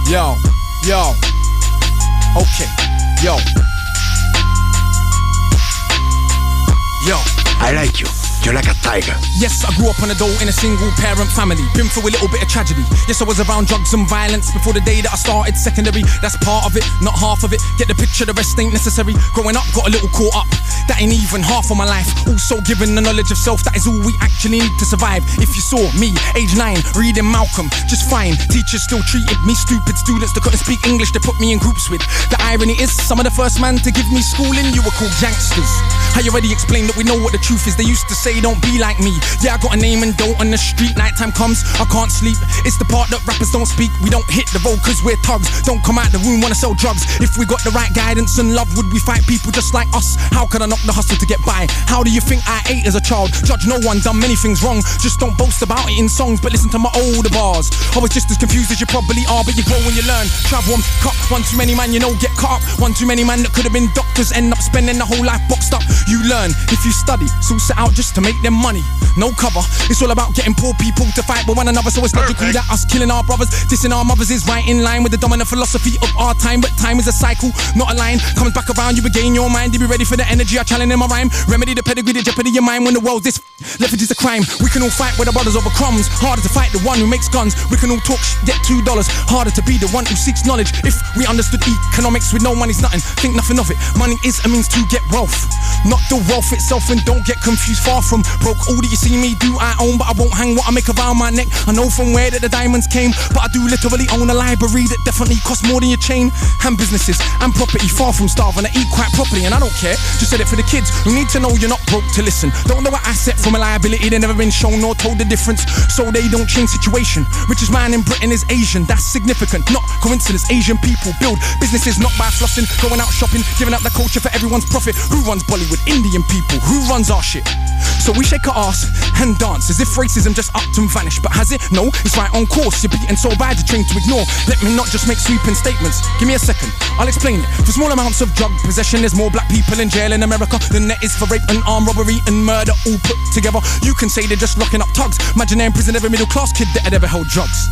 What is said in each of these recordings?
Yo, okay, yo. I like you. You're like a tiger. Yes, I grew up on a dole in a single parent family. Been through a little bit of tragedy. Yes, I was around drugs and violence before the day that I started secondary. That's part of it, not half of it. Get the picture, the rest ain't necessary. Growing up, got a little caught up. That ain't even half of my life. Also given the knowledge of self, that is all we actually need to survive. If you saw me, age 9, reading Malcolm, just fine. Teachers still treated me stupid. Students that couldn't speak English, they put me in groups with. The irony is, some of the first man to give me schooling, you were called gangsters. I already explained that we know what the truth is. They used to say, don't be like me. Yeah, I got a name and dough on the street. Nighttime comes, I can't sleep. It's the part that rappers don't speak. We don't hit the road cause we're thugs. Don't come out the room, wanna sell drugs. If we got the right guidance and love, would we fight people just like us? How could I knock the hustle to get by? How do you think I ate as a child? Judge no one, done many things wrong. Just don't boast about it in songs, but listen to my older bars. I was just as confused as you probably are, but you grow when you learn. Travel and cut, one too many man, you know, get caught up. One too many man that could have been doctors, end up spending the whole life boxed up. You learn if you study, so set out just to make them money. No cover, it's all about getting poor people to fight with one another. So it's logical that us killing our brothers, dissing our mothers is right in line with the dominant philosophy of our time. But time is a cycle, not a line. Comes back around, you regain your mind. You be ready for the energy I challenge in my rhyme. Remedy the pedigree, the jeopardy of your mind. When the world's this leverage is a crime. We can all fight with our brothers over crumbs. Harder to fight the one who makes guns. We can all talk get $2. Harder to be the one who seeks knowledge. If we understood economics with no money's nothing, think nothing of it. Money is a means to get wealth, not the wealth itself. And don't get confused, far from broke. All that you see me do I own, but I won't hang what I make around my neck. I know from where that the diamonds came, but I do literally own a library that definitely costs more than your chain. And businesses and property, far from starving. I eat quite properly and I don't care. Just said it for the kids who need to know you're not broke to listen. Don't know an asset from a liability. They've never been shown or told the difference, so they don't change situation. Richest man in Britain is Asian, that's significant, not coincidence. Asian people build businesses not by flossing, going out shopping, giving up the culture for everyone's profit. Who runs Bollywood? Indian people. Who runs our shit? So we shake our ass and dance as if racism just upped and vanished. But has it? No, it's right on course. You're beaten so bad you're trained to ignore. Let me not just make sweeping statements. Give me a second, I'll explain it. For small amounts of drug possession, there's more black people in jail in America than there is for rape and armed robbery and murder all put together. You can say they're just locking up thugs. Imagine they're in prison, every middle class kid that had ever held drugs.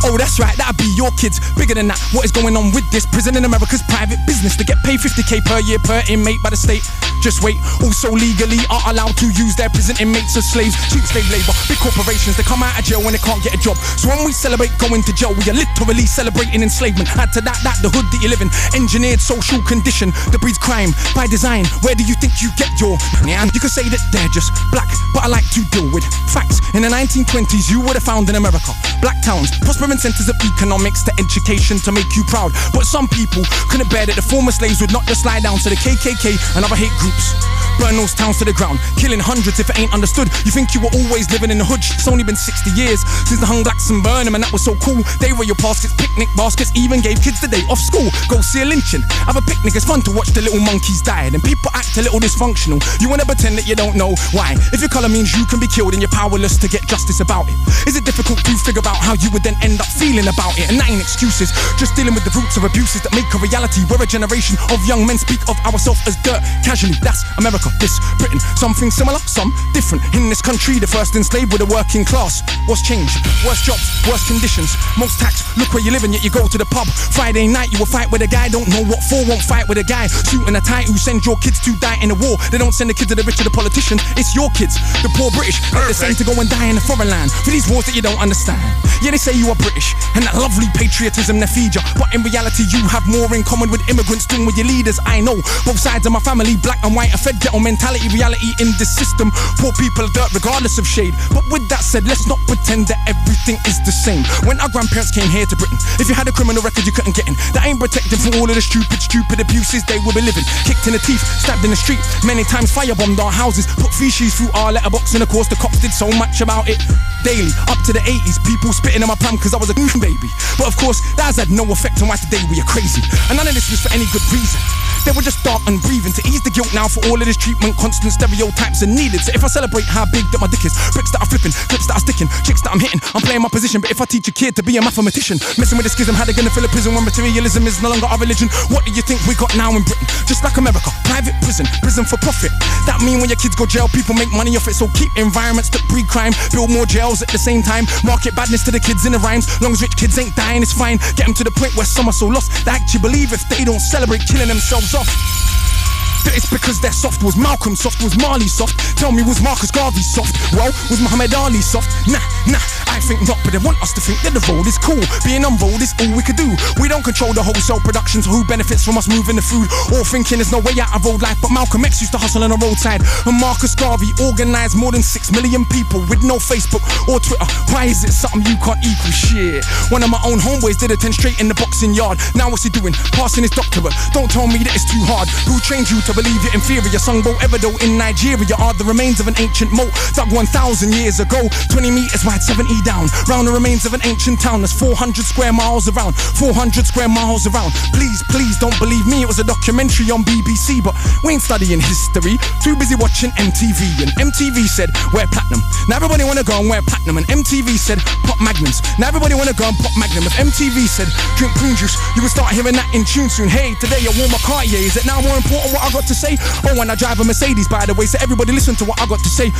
Oh, that's right, that'd be your kids. Bigger than that, what is going on with this? Prison in America's private business. They get paid 50k per year per inmate by the state. Just wait, also legally are allowed to use their prison inmates as slaves. Cheap slave labor, big corporations, they come out of jail when they can't get a job. So when we celebrate going to jail, we are literally celebrating enslavement. Add to that, the hood that you live in, engineered social condition that breeds crime by design. Where do you think you get your and you can say that they're just black, but I like to deal with facts. In the 1920s, you would have found in America black towns, prospering centers of economics to education to make you proud. But some people couldn't bear that the former slaves would not just lie down to the KKK and other hate groups. Burn those towns to the ground, killing hundreds if it ain't understood. You think you were always living in the hood? It's only been 60 years since they hung blacks and burned them, and that was so cool. They were your baskets, picnic baskets, even gave kids the day off school. Go see a lynching, have a picnic, it's fun to watch the little monkeys die. And people act a little dysfunctional. You wanna pretend that you don't know why. If your colour means you can be killed and you're powerless to get justice about it, is it difficult to figure out how you would then end up feeling about it? And that ain't excuses, just dealing with the roots of abuses that make a reality where a generation of young men speak of ourselves as dirt casually. That's America, this Britain. Something similar, some different. In this country, the first enslaved were the working class. What's changed? Worse jobs, worse conditions, most tax. Look where you live and yet you go to the pub. Friday night you will fight with a guy, don't know what for, won't fight with a guy. Suit and a tie who send your kids to die in a war. They don't send the kids to the rich or the politician, it's your kids, the poor British, that they send to go and die in a foreign land for these wars that you don't understand. Yeah, they say you are British and that lovely patriotism they feed you, but in reality you have more in common with immigrants than with your leaders. I know both sides of my family, black and white, a fed ghetto mentality, reality in this system. Poor people are dirt regardless of shade. But with that said, let's not pretend that everything is the same. When our grandparents came here to Britain, if you had a criminal record you couldn't get in. That ain't protected from all of the stupid abuses they will be living. Kicked in the teeth, stabbed in the street, many times firebombed our houses, put feces through our letterbox, and of course the cops did so much about it. Daily, up to the 80s, people spitting in my pram cause I was a baby. But of course, that has had no effect on why today we are crazy. And none of this was for any good reason. They were just dark and breathing to ease the guilt now for all of this treatment. Constant stereotypes are needed. So if I celebrate how big that my dick is, bricks that are flipping, clips that are sticking, chicks that I'm hitting, I'm playing my position. But if I teach a kid to be a mathematician, messing with the schism, how they gonna fill a prison when materialism is no longer our religion? What do you think we got now in Britain? Just like America, private prison for profit. That mean when your kids go jail, people make money off it. So keep environments that breed crime, build more jail freestyles at the same time. Market badness to the kids in the rhymes. Long as rich kids ain't dying, it's fine. Get them to the point where some are so lost they actually believe if they don't celebrate killing themselves off. That it's because they're soft. Was Malcolm soft? Was Marley soft? Tell me, was Marcus Garvey soft? Well, was Muhammad Ali soft? Nah, I think not, but they want us to think that the road is cool. Being on road is all we could do. We don't control the wholesale production, so who benefits from us moving the food? All thinking there's no way out of road life, but Malcolm X used to hustle on the roadside. And Marcus Garvey organised more than 6 million people with no Facebook or Twitter. Why is it something you can't equal? Shit. One of my own homeboys did a 10 straight in the boxing yard. Now what's he doing? Passing his doctorate. Don't tell me that it's too hard. Who trained you to believe you're inferior? Songbo Ebedo in Nigeria are the remains of an ancient moat dug 1,000 years ago. 20 meters wide, 70 down. Round the remains of an ancient town that's 400 square miles around. 400 square miles around. Please don't believe me, it was a documentary on BBC, but we ain't studying history. Too busy watching MTV, and MTV said wear platinum. Now everybody wanna go and wear platinum, and MTV said pop magnums. Now everybody wanna go and pop magnum. If MTV said drink prune juice, you will start hearing that in tune soon. Hey, today I wore my Cartier. Is it now more important what I got to say? Oh, when I drive a Mercedes, by the way, so everybody listen to what I got to say.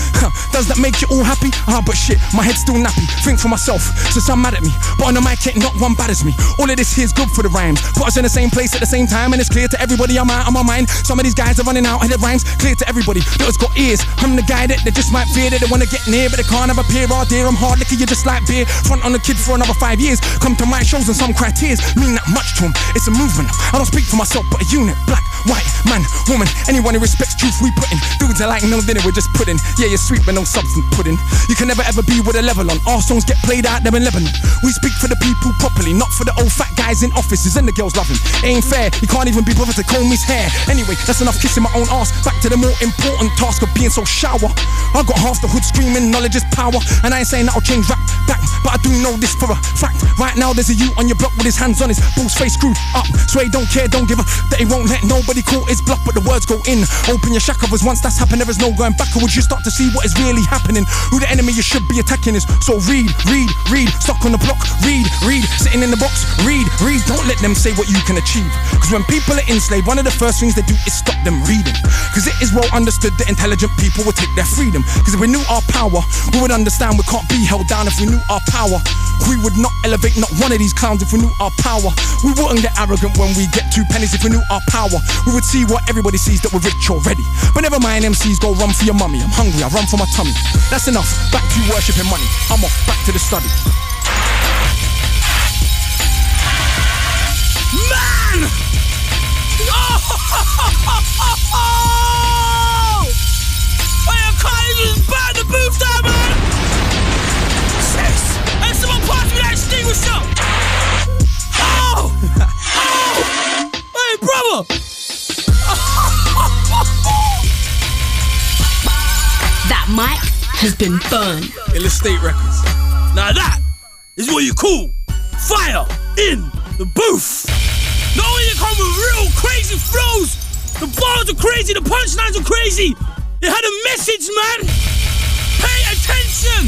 Does that make you all happy? But shit, my head's still nappy. Think for myself, so some mad at me, but on the mic ain't not one bad as me. All of this here's good for the rhymes. Put us in the same place at the same time, and it's clear to everybody I'm out of my mind. Some of these guys are running out of their rhymes. Clear to everybody that has got ears. I'm the guy that they just might fear, that they wanna get near, but they can't have a peer. Oh dear, I'm hard liquor, you're just like beer. Front on the kid for another 5 years. Come to my shows and some criteria mean that much to them. It's a movement. I don't speak for myself, but a unit. Black, white, man, woman, anyone who respects truth we put in. Dudes are like no dinner, we're just pudding. Yeah, you're sweet but no substance pudding. You can never ever be with a level on. Our songs get played out there in Lebanon. We speak for the people properly, not for the old fat guys in offices and the girls love him. It ain't fair, he can't even be bothered to comb his hair. Anyway, that's enough kissing my own ass. Back to the more important task of being so shower. I got half the hood screaming, knowledge is power. And I ain't saying that'll change rap back, but I do know this for a fact. Right now there's a youth on your block with his hands on his balls face screwed up. So he don't care, don't give a that he won't let nobody call his bluff, but the words go in. Open your shack covers, once that's happened there is no going back. Or would you start to see what is really happening? Who the enemy you should be attacking is. So read, stuck on the block, read, sitting in the box, read, don't let them say what you can achieve. Cause when people are enslaved, one of the first things they do is stop them reading. Cause it is well understood that intelligent people will take their freedom. Cause if we knew our power, we would understand we can't be held down. If we knew our power, we would not elevate not one of these clowns. If we knew our power, we wouldn't get arrogant when we get 2 pennies. If we knew our power, we would see what everybody sees, that we're rich already. But never mind, MCs go run for your mummy. I'm hungry, I run for my tummy. That's enough, back to worshipping money. I'm off, back to the study. Man! Oh! Hey, Akala just burn the booth down, man! Sis! Hey, someone pass me that extinguisher! Oh! Oh! Hey, brother! That mic has been burned. Illustrate Records. Now that is what you call fire in the booth. Not only they come with real crazy flows, the bars are crazy, the punchlines are crazy. It had a message, man. Pay attention.